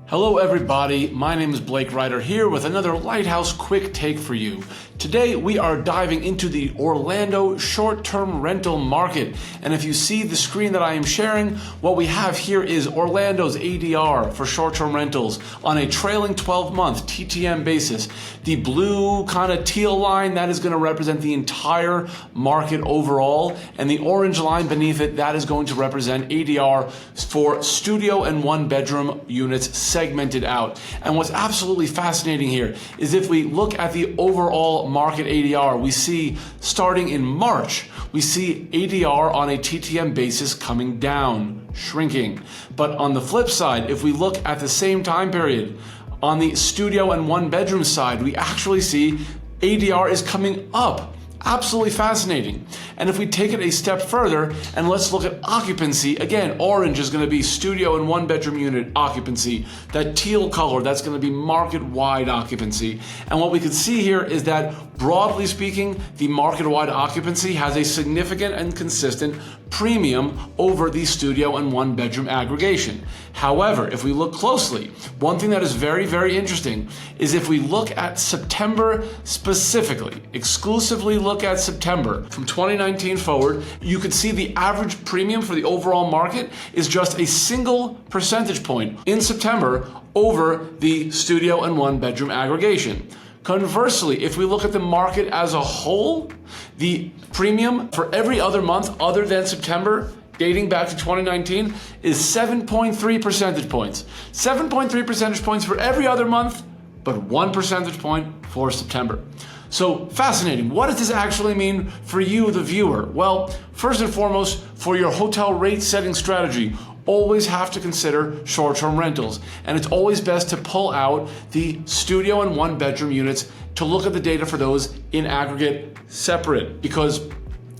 Hello everybody, my name is Blake Reiter here with another Lighthouse quick take for you. Today we are diving into the Orlando short-term rental market, and if you see the screen that I am sharing, what we have here is Orlando's ADR for short-term rentals on a trailing 12-month TTM basis. The blue kind of teal line, that is going to represent the entire market overall, and the orange line beneath it, that is going to represent ADR for studio and one-bedroom units segmented out. And what's absolutely fascinating here is if we look at the overall market ADR, we see starting in March, we see ADR on a TTM basis coming down, shrinking. But on the flip side, if we look at the same time period, on the studio and one bedroom side, we actually see ADR is coming up. Absolutely fascinating. And if we take it a step further and let's look at occupancy, again, orange is going to be studio and one bedroom unit occupancy. That teal color, that's going to be market-wide occupancy. And what we can see here is that broadly speaking, the market-wide occupancy has a significant and consistent premium over the studio and one bedroom aggregation. However, if we look closely, one thing that is very, very interesting is if we look at September specifically, exclusively look at September from 2019 forward, you can see the average premium for the overall market is just a single percentage point in September over the studio and one bedroom aggregation. Conversely, if we look at the market as a whole, the premium for every other month other than September, dating back to 2019, is 7.3 percentage points. 7.3 percentage points for every other month, but 1 percentage point for September. So fascinating. What does this actually mean for you, the viewer? Well, first and foremost, for your hotel rate setting strategy, always have to consider short-term rentals. And it's always best to pull out the studio and one bedroom units to look at the data for those in aggregate separate, because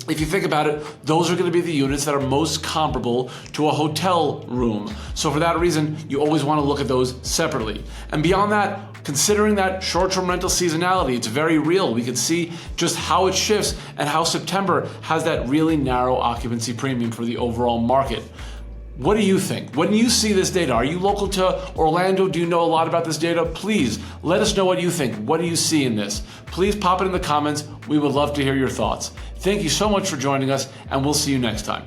if you think about it, those are going to be the units that are most comparable to a hotel room. So for that reason, you always want to look at those separately. And beyond that, considering that short-term rental seasonality, it's very real. We can see just how it shifts and how September has that really narrow occupancy premium for the overall market. What do you think? When you see this data, are you local to Orlando? Do you know a lot about this data? Please let us know what you think. What do you see in this? Please pop it in the comments. We would love to hear your thoughts. Thank you so much for joining us, and we'll see you next time.